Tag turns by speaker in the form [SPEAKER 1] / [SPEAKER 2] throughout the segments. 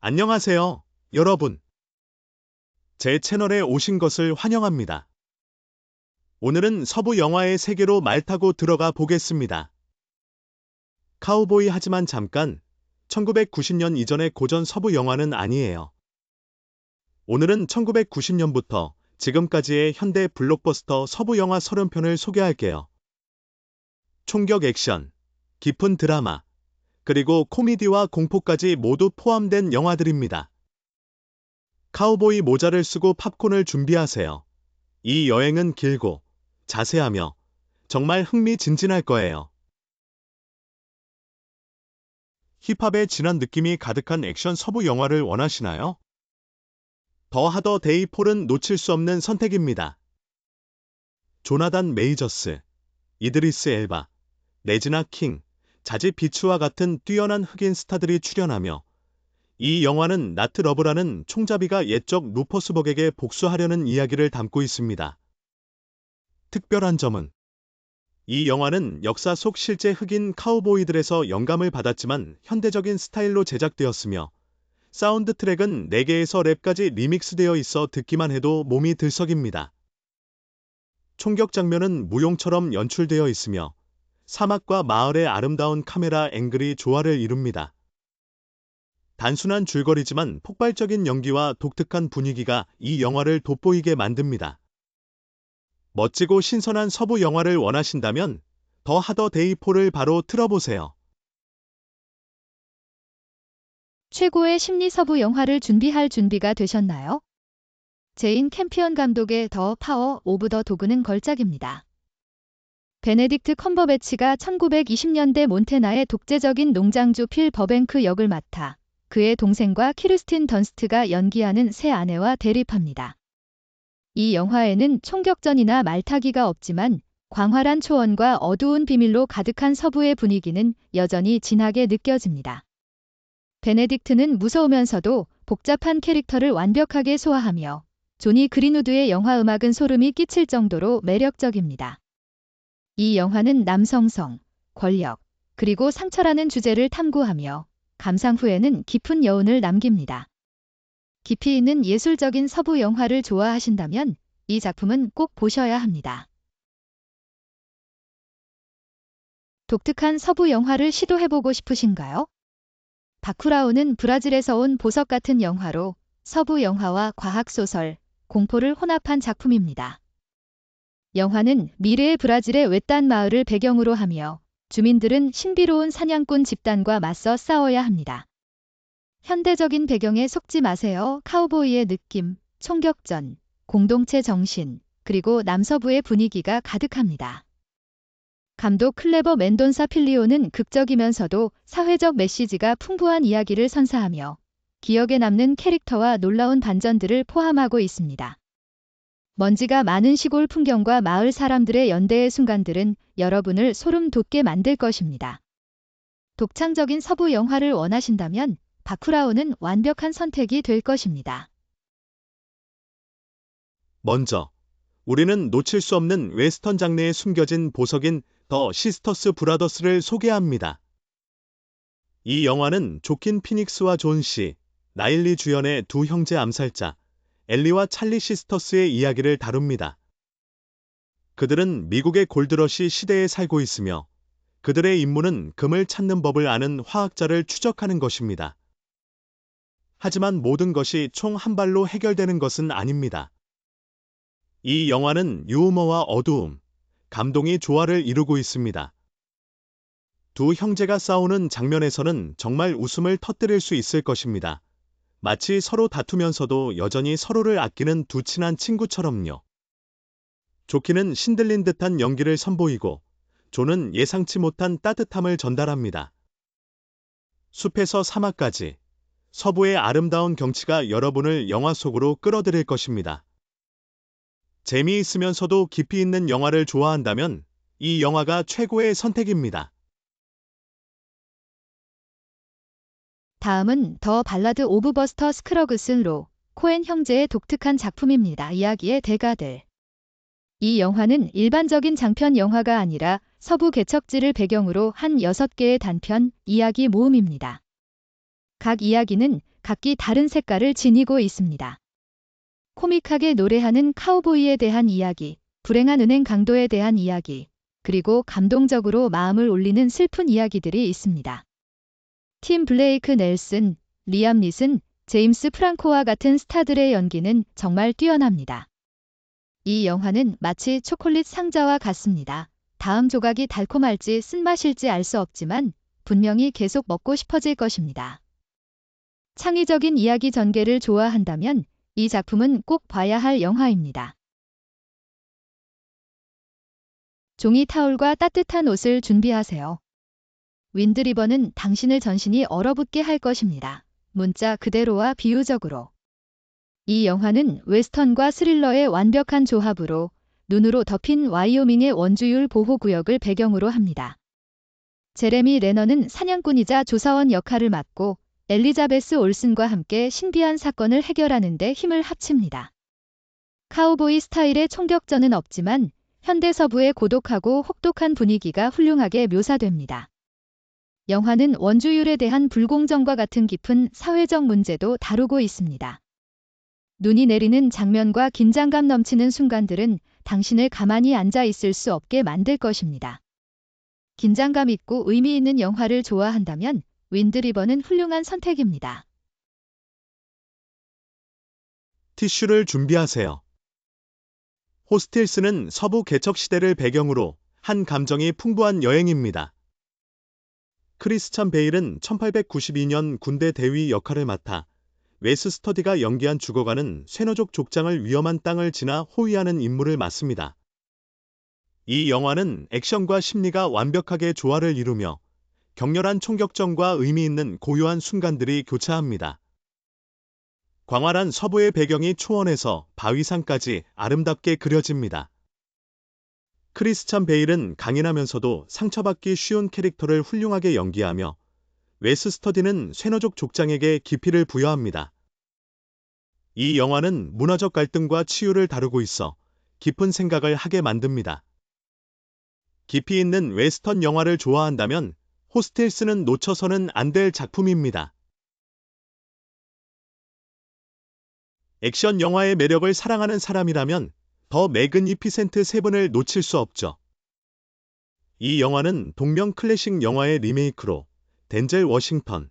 [SPEAKER 1] 안녕하세요, 여러분. 제 채널에 오신 것을 환영합니다. 오늘은 서부 영화의 세계로 말 타고 들어가 보겠습니다. 카우보이 하지만 잠깐, 1990년 이전의 고전 서부 영화는 아니에요. 오늘은 1990년부터 지금까지의 현대 블록버스터 서부 영화 30편을 소개할게요. 총격 액션, 깊은 드라마, 그리고 코미디와 공포까지 모두 포함된 영화들입니다. 카우보이 모자를 쓰고 팝콘을 준비하세요. 이 여행은 길고 자세하며 정말 흥미진진할 거예요. 힙합의 진한 느낌이 가득한 액션 서부 영화를 원하시나요? 더 하더 데이 폴은 놓칠 수 없는 선택입니다. 조나단 메이저스, 이드리스 엘바, 레지나 킹, 자지 비츠와 같은 뛰어난 흑인 스타들이 출연하며 이 영화는 나트 러브라는 총잡이가 옛적 루퍼스벅에게 복수하려는 이야기를 담고 있습니다. 특별한 점은 이 영화는 역사 속 실제 흑인 카우보이들에서 영감을 받았지만 현대적인 스타일로 제작되었으며 사운드 트랙은 4개에서 랩까지 리믹스되어 있어 듣기만 해도 몸이 들썩입니다. 총격 장면은 무용처럼 연출되어 있으며 사막과 마을의 아름다운 카메라 앵글이 조화를 이룹니다. 단순한 줄거리지만 폭발적인 연기와 독특한 분위기가 이 영화를 돋보이게 만듭니다. 멋지고 신선한 서부 영화를 원하신다면 더 하더 데이 폴을 바로 틀어보세요.
[SPEAKER 2] 최고의 심리 서부 영화를 준비할 준비가 되셨나요? 제인 캠피언 감독의 더 파워 오브 더 도그는 걸작입니다. 베네딕트 컴버배치가 1920년대 몬태나의 독재적인 농장주 필 버뱅크 역을 맡아 그의 동생과 키르스틴 던스트가 연기하는 새 아내와 대립합니다. 이 영화에는 총격전이나 말타기가 없지만 광활한 초원과 어두운 비밀로 가득한 서부의 분위기는 여전히 진하게 느껴집니다. 베네딕트는 무서우면서도 복잡한 캐릭터를 완벽하게 소화하며 조니 그린우드의 영화 음악은 소름이 끼칠 정도로 매력적입니다. 이 영화는 남성성, 권력, 그리고 상처라는 주제를 탐구하며 감상 후에는 깊은 여운을 남깁니다. 깊이 있는 예술적인 서부 영화를 좋아하신다면 이 작품은 꼭 보셔야 합니다. 독특한 서부 영화를 시도해보고 싶으신가요? 바쿠라우는 브라질에서 온 보석 같은 영화로 서부 영화와 과학소설, 공포를 혼합한 작품입니다. 영화는 미래의 브라질의 외딴 마을을 배경으로 하며 주민들은 신비로운 사냥꾼 집단과 맞서 싸워야 합니다. 현대적인 배경에 속지 마세요. 카우보이의 느낌, 총격전, 공동체 정신, 그리고 남서부의 분위기가 가득합니다. 감독 클레버 멘돈사 필리오는 극적이면서도 사회적 메시지가 풍부한 이야기를 선사하며 기억에 남는 캐릭터와 놀라운 반전들을 포함하고 있습니다. 먼지가 많은 시골 풍경과 마을 사람들의 연대의 순간들은 여러분을 소름 돋게 만들 것입니다. 독창적인 서부 영화를 원하신다면 바쿠라우는 완벽한 선택이 될 것입니다.
[SPEAKER 1] 먼저, 우리는 놓칠 수 없는 웨스턴 장르에 숨겨진 보석인 더 시스터스 브라더스를 소개합니다. 이 영화는 조킨 피닉스와 존 씨, 나일리 주연의 두 형제 암살자, 엘리와 찰리 시스터스의 이야기를 다룹니다. 그들은 미국의 골드러시 시대에 살고 있으며 그들의 임무는 금을 찾는 법을 아는 화학자를 추적하는 것입니다. 하지만 모든 것이 총 한 발로 해결되는 것은 아닙니다. 이 영화는 유머와 어두움, 감동이 조화를 이루고 있습니다. 두 형제가 싸우는 장면에서는 정말 웃음을 터뜨릴 수 있을 것입니다. 마치 서로 다투면서도 여전히 서로를 아끼는 두 친한 친구처럼요. 조키는 신들린 듯한 연기를 선보이고 존은 예상치 못한 따뜻함을 전달합니다. 숲에서 사막까지 서부의 아름다운 경치가 여러분을 영화 속으로 끌어들일 것입니다. 재미있으면서도 깊이 있는 영화를 좋아한다면 이 영화가 최고의 선택입니다.
[SPEAKER 2] 다음은 더 발라드 오브 버스터 스크러그스 코엔 형제의 독특한 작품입니다. 이야기의 대가들. 이 영화는 일반적인 장편 영화가 아니라 서부 개척지를 배경으로 한 6개의 단편 이야기 모음입니다. 각 이야기는 각기 다른 색깔을 지니고 있습니다. 코믹하게 노래하는 카우보이에 대한 이야기, 불행한 은행 강도에 대한 이야기, 그리고 감동적으로 마음을 울리는 슬픈 이야기들이 있습니다. 팀 블레이크 넬슨, 리암 니슨, 제임스 프랑코와 같은 스타들의 연기는 정말 뛰어납니다. 이 영화는 마치 초콜릿 상자와 같습니다. 다음 조각이 달콤할지 쓴맛일지 알 수 없지만 분명히 계속 먹고 싶어질 것입니다. 창의적인 이야기 전개를 좋아한다면 이 작품은 꼭 봐야 할 영화입니다. 종이 타올과 따뜻한 옷을 준비하세요. 윈드리버는 당신을 전신이 얼어붙게 할 것입니다. 문자 그대로와 비유적으로. 이 영화는 웨스턴과 스릴러의 완벽한 조합으로 눈으로 덮인 와이오밍의 원주율 보호구역을 배경으로 합니다. 제레미 레너는 사냥꾼이자 조사원 역할을 맡고 엘리자베스 올슨과 함께 신비한 사건을 해결하는 데 힘을 합칩니다. 카우보이 스타일의 총격전은 없지만 현대 서부의 고독하고 혹독한 분위기가 훌륭하게 묘사됩니다. 영화는 원주율에 대한 불공정과 같은 깊은 사회적 문제도 다루고 있습니다. 눈이 내리는 장면과 긴장감 넘치는 순간들은 당신을 가만히 앉아 있을 수 없게 만들 것입니다. 긴장감 있고 의미 있는 영화를 좋아한다면 윈드리버는 훌륭한 선택입니다.
[SPEAKER 1] 티슈를 준비하세요. 호스틸스는 서부 개척 시대를 배경으로 한 감정이 풍부한 여행입니다. 크리스찬 베일은 1892년 군대 대위 역할을 맡아 웨스 스터디가 연기한 죽어가는 쇠노족 족장을 위험한 땅을 지나 호위하는 임무를 맡습니다. 이 영화는 액션과 심리가 완벽하게 조화를 이루며 격렬한 총격전과 의미 있는 고요한 순간들이 교차합니다. 광활한 서부의 배경이 초원에서 바위산까지 아름답게 그려집니다. 크리스찬 베일은 강인하면서도 상처받기 쉬운 캐릭터를 훌륭하게 연기하며 웨스 스터디는 쇠노족 족장에게 깊이를 부여합니다. 이 영화는 문화적 갈등과 치유를 다루고 있어 깊은 생각을 하게 만듭니다. 깊이 있는 웨스턴 영화를 좋아한다면 호스틸스는 놓쳐서는 안 될 작품입니다. 액션 영화의 매력을 사랑하는 사람이라면 더 매그니피센트 세븐을 놓칠 수 없죠. 이 영화는 동명 클래식 영화의 리메이크로 덴젤 워싱턴,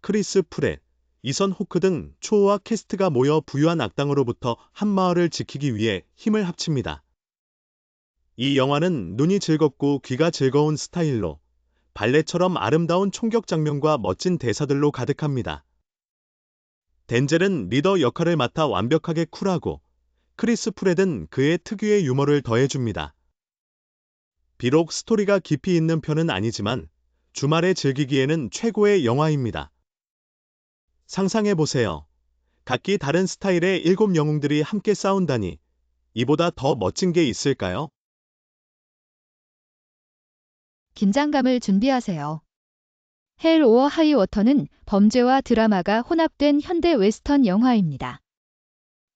[SPEAKER 1] 크리스 프렛, 이선 호크 등 초호화 캐스트가 모여 부유한 악당으로부터 한 마을을 지키기 위해 힘을 합칩니다. 이 영화는 눈이 즐겁고 귀가 즐거운 스타일로 발레처럼 아름다운 총격 장면과 멋진 대사들로 가득합니다. 덴젤은 리더 역할을 맡아 완벽하게 쿨하고 크리스 프렛은 그의 특유의 유머를 더해줍니다. 비록 스토리가 깊이 있는 편은 아니지만 주말에 즐기기에는 최고의 영화입니다. 상상해보세요. 각기 다른 스타일의 7 영웅들이 함께 싸운다니 이보다 더 멋진 게 있을까요?
[SPEAKER 2] 긴장감을 준비하세요. 헬 오어 하이 워터는 범죄와 드라마가 혼합된 현대 웨스턴 영화입니다.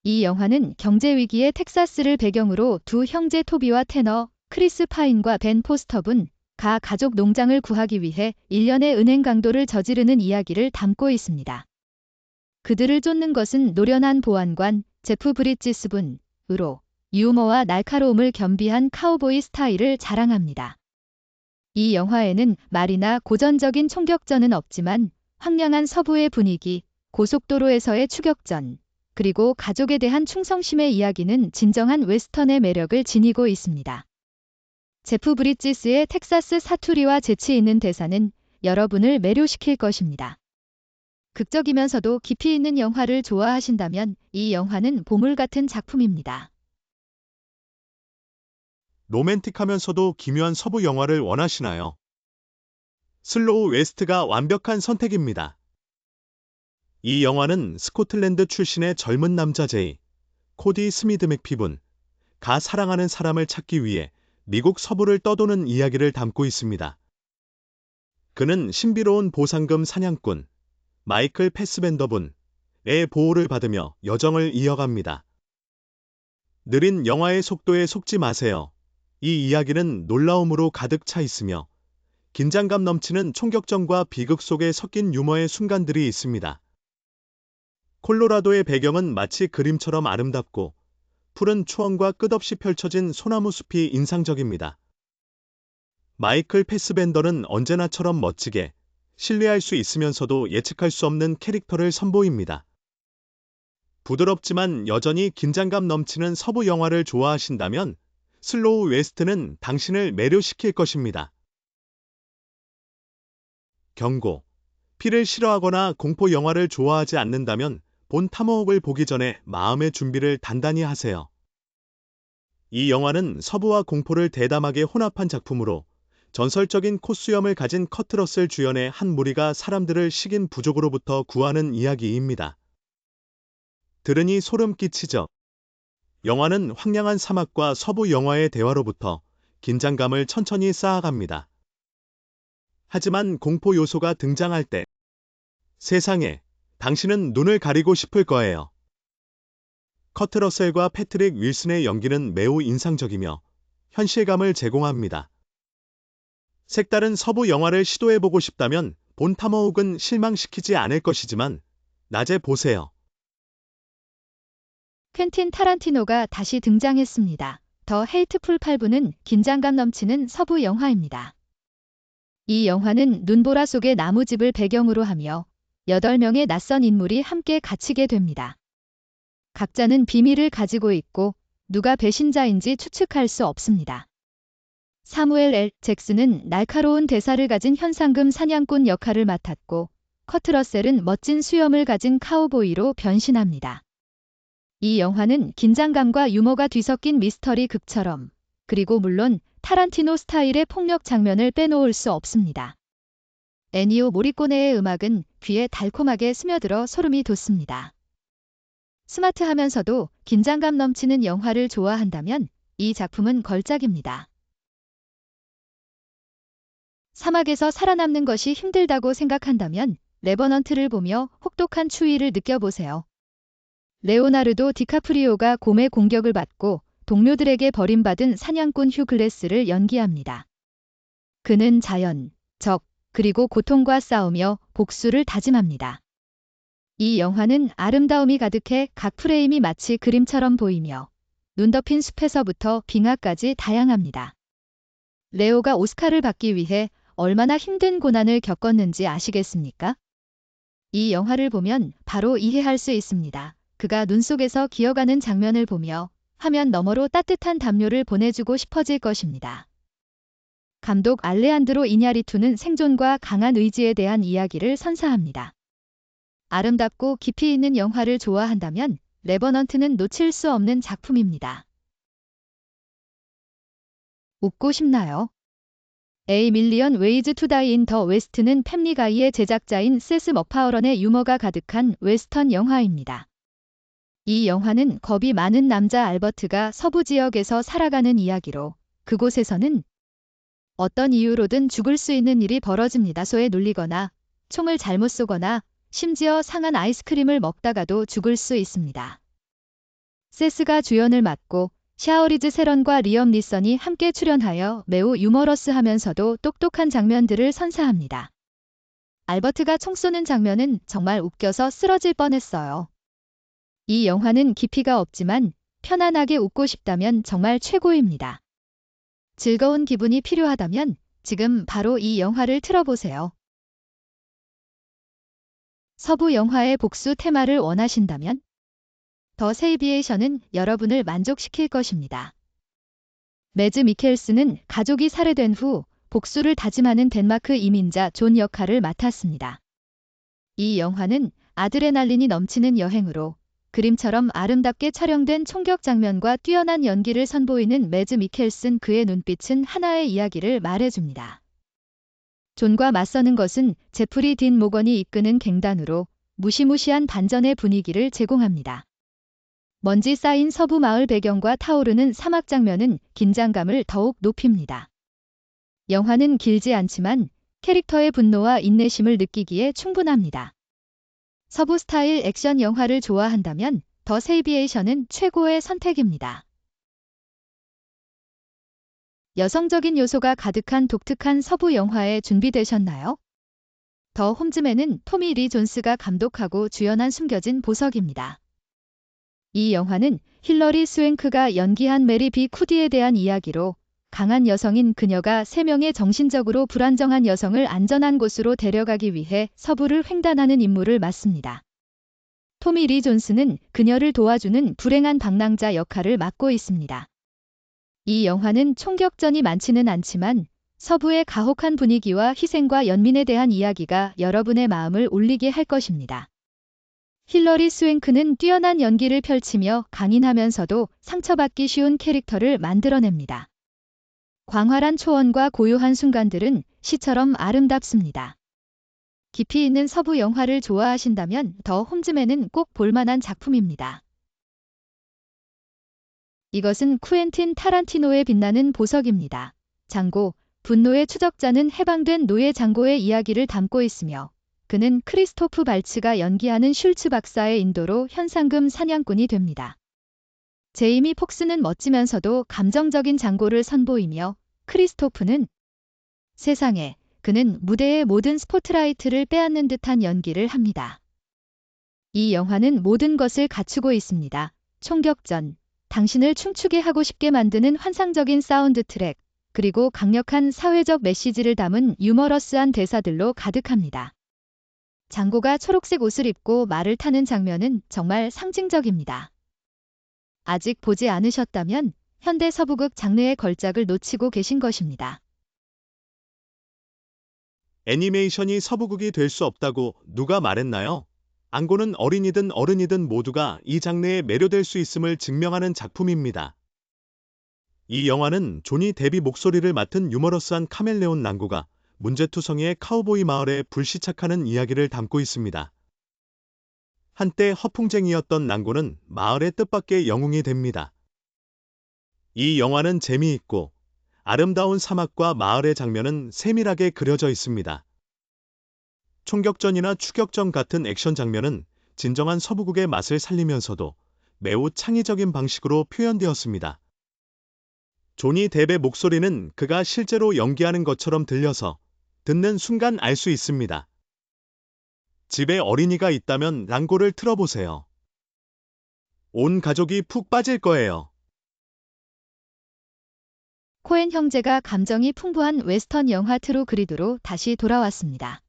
[SPEAKER 2] 이 영화는 경제 위기의 텍사스를 배경으로 두 형제 토비와 테너, 크리스 파인과 벤 포스터분, 가 가족 농장을 구하기 위해 일련의 은행 강도를 저지르는 이야기를 담고 있습니다. 그들을 쫓는 것은 노련한 보안관, 제프 브리지스 분으로 유머와 날카로움을 겸비한 카우보이 스타일을 자랑합니다. 이 영화에는 말이나 고전적인 총격전은 없지만 황량한 서부의 분위기, 고속도로에서의 추격전, 그리고 가족에 대한 충성심의 이야기는 진정한 웨스턴의 매력을 지니고 있습니다. 제프 브리지스의 텍사스 사투리와 재치 있는 대사는 여러분을 매료시킬 것입니다. 극적이면서도 깊이 있는 영화를 좋아하신다면 이 영화는 보물 같은 작품입니다.
[SPEAKER 1] 로맨틱하면서도 기묘한 서부 영화를 원하시나요? 슬로우 웨스트가 완벽한 선택입니다. 이 영화는 스코틀랜드 출신의 젊은 남자 제이, 코디 스미드 맥피분, 가 사랑하는 사람을 찾기 위해 미국 서부를 떠도는 이야기를 담고 있습니다. 그는 신비로운 보상금 사냥꾼, 마이클 패스벤더분의 보호를 받으며 여정을 이어갑니다. 느린 영화의 속도에 속지 마세요. 이 이야기는 놀라움으로 가득 차 있으며 긴장감 넘치는 총격전과 비극 속에 섞인 유머의 순간들이 있습니다. 콜로라도의 배경은 마치 그림처럼 아름답고 푸른 초원과 끝없이 펼쳐진 소나무 숲이 인상적입니다. 마이클 패스벤더는 언제나처럼 멋지게 신뢰할 수 있으면서도 예측할 수 없는 캐릭터를 선보입니다. 부드럽지만 여전히 긴장감 넘치는 서부 영화를 좋아하신다면 슬로우 웨스트는 당신을 매료시킬 것입니다. 경고. 피를 싫어하거나 공포 영화를 좋아하지 않는다면 본 탐호흡을 보기 전에 마음의 준비를 단단히 하세요. 이 영화는 서부와 공포를 대담하게 혼합한 작품으로 전설적인 코수염을 가진 커트 러셀 주연의 한 무리가 사람들을 식인 부족으로부터 구하는 이야기입니다. 들으니 소름 끼치죠? 영화는 황량한 사막과 서부 영화의 대화로부터 긴장감을 천천히 쌓아갑니다. 하지만 공포 요소가 등장할 때 세상에, 당신은 눈을 가리고 싶을 거예요. 커트 러셀과 패트릭 윌슨의 연기는 매우 인상적이며 현실감을 제공합니다. 색다른 서부 영화를 시도해보고 싶다면 본 탐호흡은 실망시키지 않을 것이지만 낮에 보세요.
[SPEAKER 2] 퀸틴 타란티노가 다시 등장했습니다. 더 헤이트풀 8부는 긴장감 넘치는 서부 영화입니다. 이 영화는 눈보라 속의 나무집을 배경으로 하며 8명의 낯선 인물이 함께 갇히게 됩니다. 각자는 비밀을 가지고 있고 누가 배신자인지 추측할 수 없습니다. 사무엘 L. 잭슨은 날카로운 대사를 가진 현상금 사냥꾼 역할을 맡았고 커트 러셀은 멋진 수염을 가진 카우보이로 변신합니다. 이 영화는 긴장감과 유머가 뒤섞인 미스터리 극처럼, 그리고 물론 타란티노 스타일의 폭력 장면을 빼놓을 수 없습니다. 애니오 모리꼬네의 음악은 귀에 달콤하게 스며들어 소름이 돋습니다. 스마트하면서도 긴장감 넘치는 영화를 좋아한다면 이 작품은 걸작입니다. 사막에서 살아남는 것이 힘들다고 생각한다면 레버넌트를 보며 혹독한 추위를 느껴보세요. 레오나르도 디카프리오가 곰의 공격을 받고 동료들에게 버림받은 사냥꾼 휴 글래스를 연기합니다. 그는 자연, 적, 그리고 고통과 싸우며 복수를 다짐합니다. 이 영화는 아름다움이 가득해 각 프레임이 마치 그림처럼 보이며 눈 덮인 숲에서부터 빙하까지 다양합니다. 레오가 오스카를 받기 위해 얼마나 힘든 고난을 겪었는지 아시겠습니까? 이 영화를 보면 바로 이해할 수 있습니다. 그가 눈 속에서 기어가는 장면을 보며 화면 너머로 따뜻한 담요를 보내주고 싶어질 것입니다. 감독 알레한드로 이냐리투는 생존과 강한 의지에 대한 이야기를 선사합니다. 아름답고 깊이 있는 영화를 좋아한다면 레버넌트는 놓칠 수 없는 작품입니다. 웃고 싶나요? A Million Ways to Die in the West는 팸리 가이의 제작자인 세스 먹파워런의 유머가 가득한 웨스턴 영화입니다. 이 영화는 겁이 많은 남자 알버트가 서부 지역에서 살아가는 이야기로 그곳에서는 어떤 이유로든 죽을 수 있는 일이 벌어집니다. 소에 눌리거나 총을 잘못 쏘거나 심지어 상한 아이스크림을 먹다가도 죽을 수 있습니다. 세스가 주연을 맡고 샤어리즈 세런과 리엄 니선이 함께 출연하여 매우 유머러스하면서도 똑똑한 장면들을 선사합니다. 알버트가 총 쏘는 장면은 정말 웃겨서 쓰러질 뻔했어요. 이 영화는 깊이가 없지만 편안하게 웃고 싶다면 정말 최고입니다. 즐거운 기분이 필요하다면 지금 바로 이 영화를 틀어보세요. 서부 영화의 복수 테마를 원하신다면 더 세이비에이션은 여러분을 만족시킬 것입니다. 매즈 미켈슨은 가족이 살해된 후 복수를 다짐하는 덴마크 이민자 존 역할을 맡았습니다. 이 영화는 아드레날린이 넘치는 여행으로 그림처럼 아름답게 촬영된 총격 장면과 뛰어난 연기를 선보이는 매즈 미켈슨 그의 눈빛은 하나의 이야기를 말해줍니다. 존과 맞서는 것은 제프리 딘 모건이 이끄는 갱단으로 무시무시한 반전의 분위기를 제공합니다. 먼지 쌓인 서부 마을 배경과 타오르는 사막 장면은 긴장감을 더욱 높입니다. 영화는 길지 않지만 캐릭터의 분노와 인내심을 느끼기에 충분합니다. 서부 스타일 액션 영화를 좋아한다면 더 세이비에이션은 최고의 선택입니다. 여성적인 요소가 가득한 독특한 서부 영화에 준비되셨나요? 더 홈즈맨은 토미 리 존스가 감독하고 주연한 숨겨진 보석입니다. 이 영화는 힐러리 스웬크가 연기한 메리 비 쿠디에 대한 이야기로 강한 여성인 그녀가 3명의 정신적으로 불안정한 여성을 안전한 곳으로 데려가기 위해 서부를 횡단하는 임무를 맡습니다. 토미 리 존스는 그녀를 도와주는 불행한 방랑자 역할을 맡고 있습니다. 이 영화는 총격전이 많지는 않지만 서부의 가혹한 분위기와 희생과 연민에 대한 이야기가 여러분의 마음을 울리게 할 것입니다. 힐러리 스웬크는 뛰어난 연기를 펼치며 강인하면서도 상처받기 쉬운 캐릭터를 만들어냅니다. 광활한 초원과 고요한 순간들은 시처럼 아름답습니다. 깊이 있는 서부 영화를 좋아하신다면 더 홈즈맨은 꼭 볼만한 작품입니다. 이것은 쿠엔틴 타란티노의 빛나는 보석입니다. 장고, 분노의 추적자는 해방된 노예 장고의 이야기를 담고 있으며 그는 크리스토프 발츠가 연기하는 슐츠 박사의 인도로 현상금 사냥꾼이 됩니다. 제이미 폭스는 멋지면서도 감정적인 장고를 선보이며 크리스토프는 세상에 그는 무대의 모든 스포트라이트를 빼앗는 듯한 연기를 합니다. 이 영화는 모든 것을 갖추고 있습니다. 총격전, 당신을 춤추게 하고 싶게 만드는 환상적인 사운드 트랙, 그리고 강력한 사회적 메시지를 담은 유머러스한 대사들로 가득합니다. 장고가 초록색 옷을 입고 말을 타는 장면은 정말 상징적입니다. 아직 보지 않으셨다면 현대 서부극 장르의 걸작을 놓치고 계신 것입니다.
[SPEAKER 1] 애니메이션이 서부극이 될 수 없다고 누가 말했나요? 앙고는 어린이든 어른이든 모두가 이 장르에 매료될 수 있음을 증명하는 작품입니다. 이 영화는 조니 데비 목소리를 맡은 유머러스한 카멜레온 랑고가 문제투성이의 카우보이 마을에 불시착하는 이야기를 담고 있습니다. 한때 허풍쟁이였던 랑고는 마을의 뜻밖의 영웅이 됩니다. 이 영화는 재미있고 아름다운 사막과 마을의 장면은 세밀하게 그려져 있습니다. 총격전이나 추격전 같은 액션 장면은 진정한 서부극의 맛을 살리면서도 매우 창의적인 방식으로 표현되었습니다. 조니 뎁의 목소리는 그가 실제로 연기하는 것처럼 들려서 듣는 순간 알 수 있습니다. 집에 어린이가 있다면 랑고를 틀어보세요. 온 가족이 푹 빠질 거예요.
[SPEAKER 2] 코엔 형제가 감정이 풍부한 웨스턴 영화 트루 그리드로 다시 돌아왔습니다.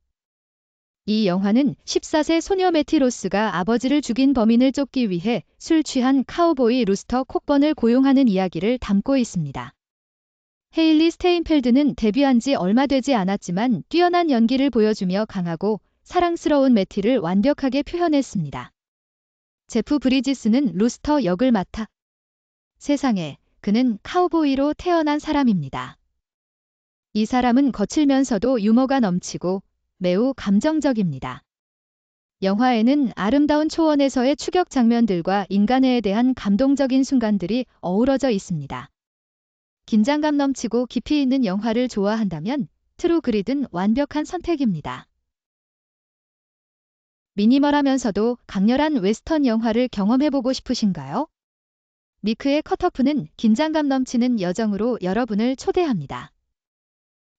[SPEAKER 2] 이 영화는 14세 소녀 매티 로스가 아버지를 죽인 범인을 쫓기 위해 술 취한 카우보이 루스터 콕번을 고용하는 이야기를 담고 있습니다. 헤일리 스테인펠드는 데뷔한 지 얼마 되지 않았지만 뛰어난 연기를 보여주며 강하고 사랑스러운 매티를 완벽하게 표현했습니다. 제프 브리지스는 루스터 역을 맡아 세상에 그는 카우보이로 태어난 사람입니다. 이 사람은 거칠면서도 유머가 넘치고 매우 감정적입니다. 영화에는 아름다운 초원에서의 추격 장면들과 인간애에 대한 감동적인 순간들이 어우러져 있습니다. 긴장감 넘치고 깊이 있는 영화를 좋아한다면 트루 그리드는 완벽한 선택입니다. 미니멀하면서도 강렬한 웨스턴 영화를 경험해보고 싶으신가요? 미크의 컷오프는 긴장감 넘치는 여정으로 여러분을 초대합니다.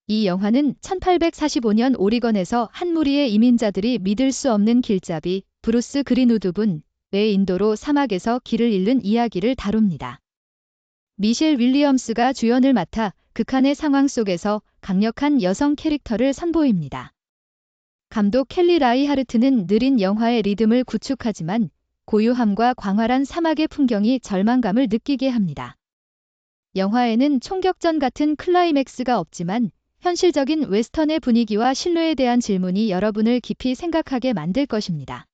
[SPEAKER 2] 이 영화는 1845년 오리건에서 한 무리의 이민자들이 믿을 수 없는 길잡이 브루스 그린우드 분의 인도로 사막에서 길을 잃는 이야기를 다룹니다. 미셸 윌리엄스가 주연을 맡아 극한의 상황 속에서 강력한 여성 캐릭터를 선보입니다. 감독 켈리 라이하르트는 느린 영화의 리듬을 구축하지만 고요함과 광활한 사막의 풍경이 절망감을 느끼게 합니다. 영화에는 총격전 같은 클라이맥스가 없지만 현실적인 웨스턴의 분위기와 신뢰에 대한 질문이 여러분을 깊이 생각하게 만들 것입니다.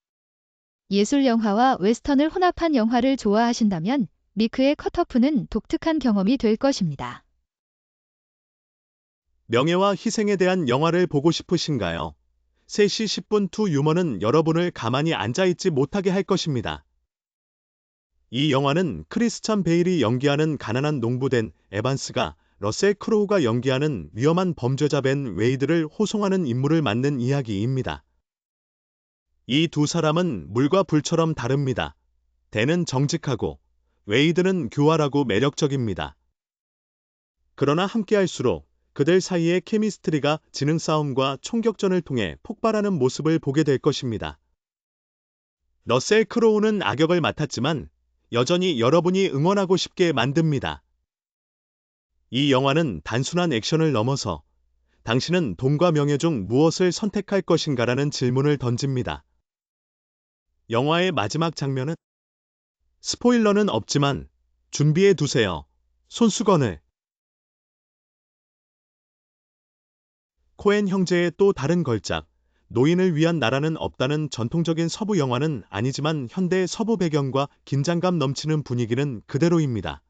[SPEAKER 2] 예술 영화와 웨스턴을 혼합한 영화를 좋아하신다면 미크의 컷오프는 독특한 경험이 될 것입니다.
[SPEAKER 1] 명예와 희생에 대한 영화를 보고 싶으신가요? 3시 10분 투 유머는 여러분을 가만히 앉아있지 못하게 할 것입니다. 이 영화는 크리스찬 베일이 연기하는 가난한 농부된 에반스가 러셀 크로우가 연기하는 위험한 범죄자 벤 웨이드를 호송하는 인물을 맡는 이야기입니다. 이 두 사람은 물과 불처럼 다릅니다. 댄은 정직하고 웨이드는 교활하고 매력적입니다. 그러나 함께할수록 그들 사이의 케미스트리가 지능 싸움과 총격전을 통해 폭발하는 모습을 보게 될 것입니다. 러셀 크로우는 악역을 맡았지만 여전히 여러분이 응원하고 싶게 만듭니다. 이 영화는 단순한 액션을 넘어서 당신은 돈과 명예 중 무엇을 선택할 것인가라는 질문을 던집니다. 영화의 마지막 장면은 스포일러는 없지만 준비해 두세요. 손수건을. 코엔 형제의 또 다른 걸작, 노인을 위한 나라는 없다는 전통적인 서부 영화는 아니지만 현대 서부 배경과 긴장감 넘치는 분위기는 그대로입니다.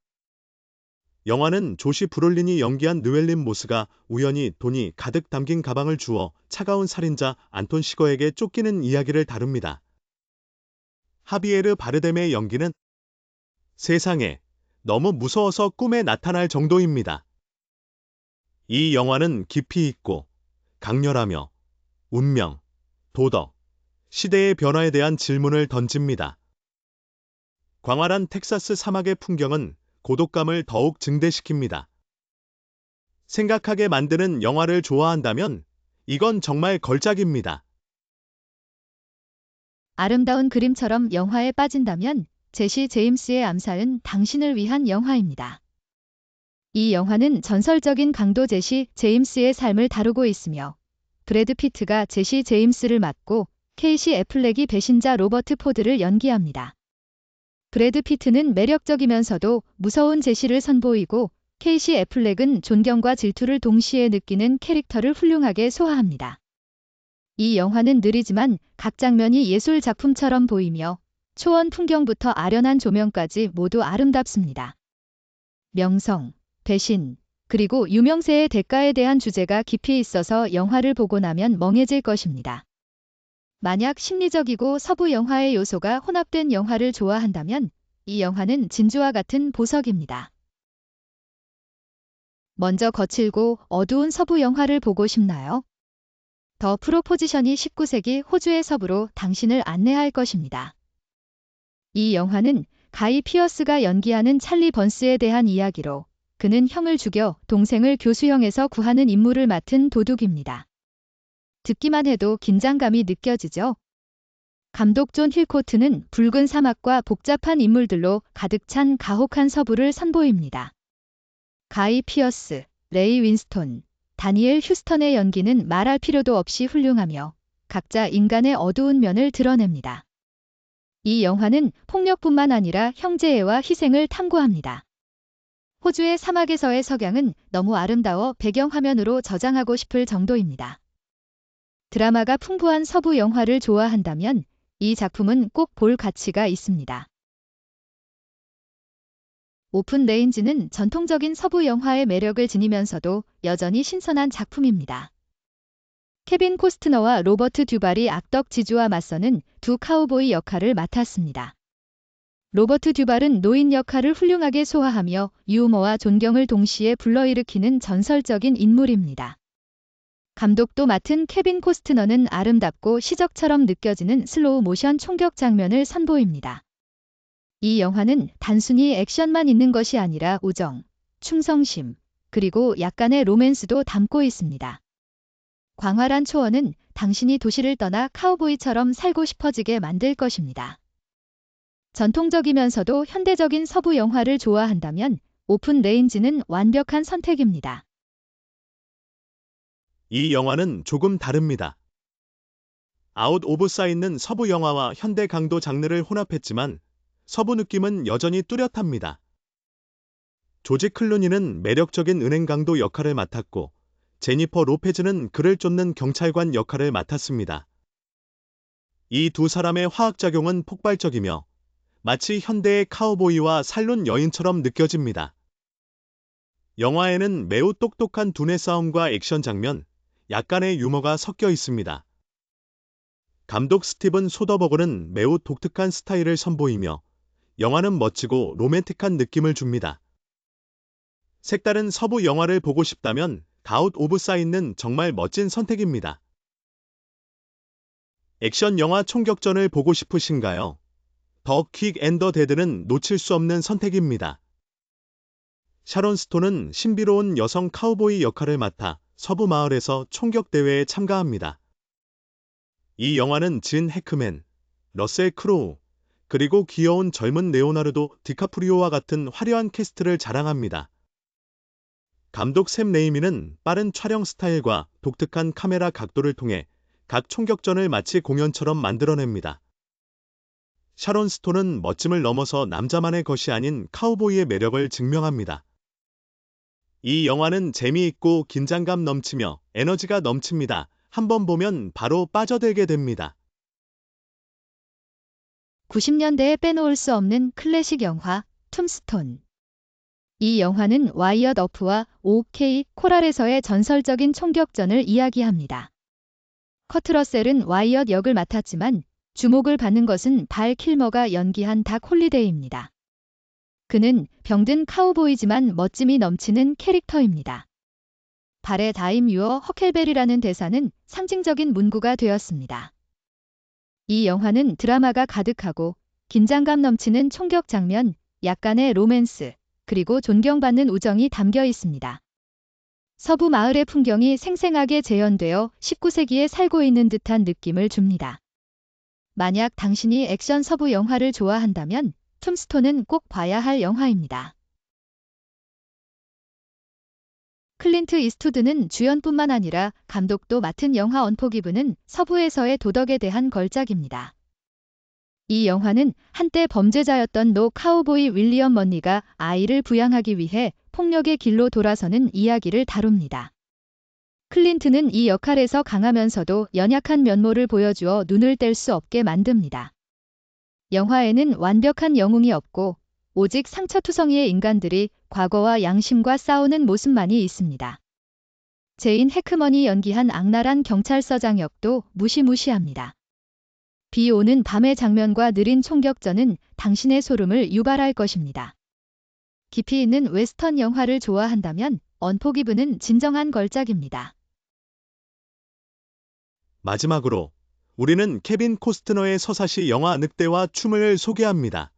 [SPEAKER 1] 영화는 조시 브롤린이 연기한 르웰린 모스가 우연히 돈이 가득 담긴 가방을 주워 차가운 살인자 안톤 시거에게 쫓기는 이야기를 다룹니다. 하비에르 바르뎀의 연기는 세상에 너무 무서워서 꿈에 나타날 정도입니다. 이 영화는 깊이 있고 강렬하며 운명, 도덕, 시대의 변화에 대한 질문을 던집니다. 광활한 텍사스 사막의 풍경은 고독감을 더욱 증대시킵니다. 생각하게 만드는 영화를 좋아한다면 이건 정말 걸작입니다.
[SPEAKER 2] 아름다운 그림처럼 영화에 빠진다면 제시 제임스의 암살은 당신을 위한 영화입니다. 이 영화는 전설적인 강도 제시 제임스의 삶을 다루고 있으며 브래드 피트가 제시 제임스를 맡고 케이시 애플렉이 배신자 로버트 포드를 연기합니다. 브래드 피트는 매력적이면서도 무서운 제시를 선보이고 케이시 애플렉은 존경과 질투를 동시에 느끼는 캐릭터를 훌륭하게 소화합니다. 이 영화는 느리지만 각 장면이 예술 작품처럼 보이며 초원 풍경부터 아련한 조명까지 모두 아름답습니다. 명성, 배신, 그리고 유명세의 대가에 대한 주제가 깊이 있어서 영화를 보고 나면 멍해질 것입니다. 만약 심리적이고 서부 영화의 요소가 혼합된 영화를 좋아한다면 이 영화는 진주와 같은 보석입니다. 먼저 거칠고 어두운 서부 영화를 보고 싶나요? 더 프로포지션이 19세기 호주의 서부로 당신을 안내할 것입니다. 이 영화는 가이 피어스가 연기하는 찰리 번스에 대한 이야기로 그는 형을 죽여 동생을 교수형에서 구하는 임무를 맡은 도둑입니다. 듣기만 해도 긴장감이 느껴지죠? 감독 존 힐코트는 붉은 사막과 복잡한 인물들로 가득 찬 가혹한 서부를 선보입니다. 가이 피어스, 레이 윈스톤, 다니엘 휴스턴의 연기는 말할 필요도 없이 훌륭하며 각자 인간의 어두운 면을 드러냅니다. 이 영화는 폭력뿐만 아니라 형제애와 희생을 탐구합니다. 호주의 사막에서의 석양은 너무 아름다워 배경화면으로 저장하고 싶을 정도입니다. 드라마가 풍부한 서부 영화를 좋아한다면 이 작품은 꼭 볼 가치가 있습니다. 오픈 레인지는 전통적인 서부 영화의 매력을 지니면서도 여전히 신선한 작품입니다. 케빈 코스트너와 로버트 듀발이 악덕 지주와 맞서는 두 카우보이 역할을 맡았습니다. 로버트 듀발은 노인 역할을 훌륭하게 소화하며 유머와 존경을 동시에 불러일으키는 전설적인 인물입니다. 감독도 맡은 케빈 코스트너는 아름답고 시적처럼 느껴지는 슬로우 모션 총격 장면을 선보입니다. 이 영화는 단순히 액션만 있는 것이 아니라 우정, 충성심, 그리고 약간의 로맨스도 담고 있습니다. 광활한 초원은 당신이 도시를 떠나 카우보이처럼 살고 싶어지게 만들 것입니다. 전통적이면서도 현대적인 서부 영화를 좋아한다면 오픈 레인지는 완벽한 선택입니다.
[SPEAKER 1] 이 영화는 조금 다릅니다. 아웃 오브 사이드는 서부 영화와 현대 강도 장르를 혼합했지만 서부 느낌은 여전히 뚜렷합니다. 조지 클루니는 매력적인 은행 강도 역할을 맡았고 제니퍼 로페즈는 그를 쫓는 경찰관 역할을 맡았습니다. 이 두 사람의 화학작용은 폭발적이며 마치 현대의 카우보이와 살룬 여인처럼 느껴집니다. 영화에는 매우 똑똑한 두뇌 싸움과 액션 장면, 약간의 유머가 섞여 있습니다. 감독 스티븐 소더버그는 매우 독특한 스타일을 선보이며 영화는 멋지고 로맨틱한 느낌을 줍니다. 색다른 서부 영화를 보고 싶다면 아웃 오브 사이드는 정말 멋진 선택입니다. 액션 영화 총격전을 보고 싶으신가요? 더 퀵 앤 더 데드는 놓칠 수 없는 선택입니다. 샤론 스톤은 신비로운 여성 카우보이 역할을 맡아 서부 마을에서 총격 대회에 참가합니다. 이 영화는 진 해크맨, 러셀 크로우, 그리고 귀여운 젊은 레오나르도 디카프리오와 같은 화려한 캐스트를 자랑합니다. 감독 샘 레이미는 빠른 촬영 스타일과 독특한 카메라 각도를 통해 각 총격전을 마치 공연처럼 만들어냅니다. 샤론 스톤은 멋짐을 넘어서 남자만의 것이 아닌 카우보이의 매력을 증명합니다. 이 영화는 재미있고 긴장감 넘치며 에너지가 넘칩니다. 한번 보면 바로 빠져들게 됩니다.
[SPEAKER 2] 90년대에 빼놓을 수 없는 클래식 영화 툼스톤. 이 영화는 와이엇 어프와 OK 코랄에서의 전설적인 총격전을 이야기합니다. 커트 러셀은 와이엇 역을 맡았지만 주목을 받는 것은 발 킬머가 연기한 닥 홀리데이입니다. 그는 병든 카우보이지만 멋짐이 넘치는 캐릭터입니다. 발에 다임 유어 허켈베리라는 대사는 상징적인 문구가 되었습니다. 이 영화는 드라마가 가득하고 긴장감 넘치는 총격 장면, 약간의 로맨스, 그리고 존경받는 우정이 담겨 있습니다. 서부 마을의 풍경이 생생하게 재현되어 19세기에 살고 있는 듯한 느낌을 줍니다. 만약 당신이 액션 서부 영화를 좋아한다면 툼스톤은 꼭 봐야 할 영화입니다. 클린트 이스트우드는 주연뿐만 아니라 감독도 맡은 영화 언포기브는 서부에서의 도덕에 대한 걸작입니다. 이 영화는 한때 범죄자였던 노 카우보이 윌리엄 먼니가 아이를 부양하기 위해 폭력의 길로 돌아서는 이야기를 다룹니다. 클린트는 이 역할에서 강하면서도 연약한 면모를 보여주어 눈을 뗄 수 없게 만듭니다. 영화에는 완벽한 영웅이 없고 오직 상처투성이의 인간들이 과거와 양심과 싸우는 모습만이 있습니다. 제인 해크먼이 연기한 악랄한 경찰서장 역도 무시무시합니다. 비 오는 밤의 장면과 느린 총격전은 당신의 소름을 유발할 것입니다. 깊이 있는 웨스턴 영화를 좋아한다면 언포기브는 진정한 걸작입니다.
[SPEAKER 1] 마지막으로 우리는 케빈 코스트너의 서사시 영화 늑대와 춤을 소개합니다.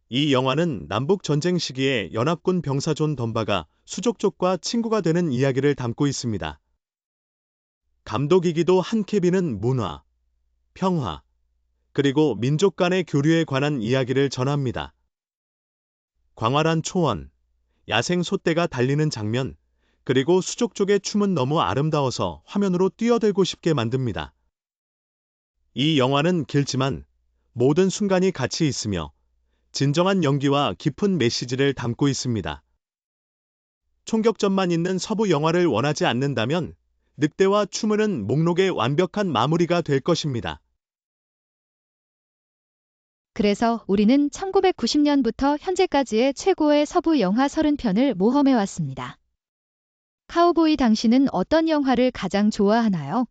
[SPEAKER 1] 이 영화는 남북 전쟁 시기에 연합군 병사 존 덤바가 수족족과 친구가 되는 이야기를 담고 있습니다. 감독이기도 한 케빈은 문화, 평화, 그리고 민족 간의 교류에 관한 이야기를 전합니다. 광활한 초원, 야생 소떼가 달리는 장면, 그리고 수족족의 춤은 너무 아름다워서 화면으로 뛰어들고 싶게 만듭니다. 이 영화는 길지만 모든 순간이 가치 있으며 진정한 연기와 깊은 메시지를 담고 있습니다. 총격전만 있는 서부 영화를 원하지 않는다면 늑대와 춤은 목록의 완벽한 마무리가 될 것입니다.
[SPEAKER 2] 그래서 우리는 1990년부터 현재까지의 최고의 서부 영화 30편을 모험해왔습니다. 카우보이 당신은 어떤 영화를 가장 좋아하나요?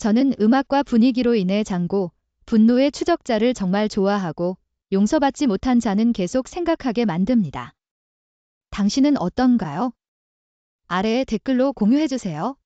[SPEAKER 2] 저는 음악과 분위기로 인해 장고, 분노의 추적자를 정말 좋아하고 용서받지 못한 자는 계속 생각하게 만듭니다. 당신은 어떤가요? 아래에 댓글로 공유해주세요.